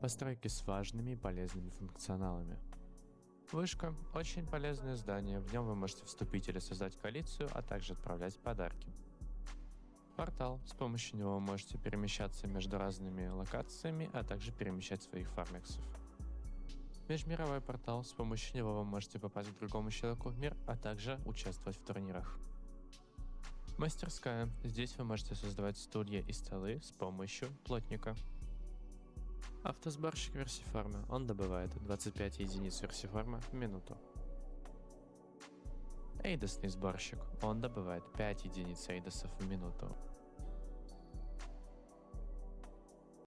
Постройки с важными и полезными функционалами. Вышка – очень полезное здание, в нем вы можете вступить или создать коалицию, а также отправлять подарки. Портал – с помощью него вы можете перемещаться между разными локациями, а также перемещать своих фармексов. Межмировой портал – с помощью него вы можете попасть к другому человеку в мир, а также участвовать в турнирах. Мастерская – здесь вы можете создавать стулья и столы с помощью плотника. Автосборщик версифарма. Он добывает 25 единиц версифарма в минуту. Эйдосный сборщик. Он добывает 5 единиц эйдосов в минуту.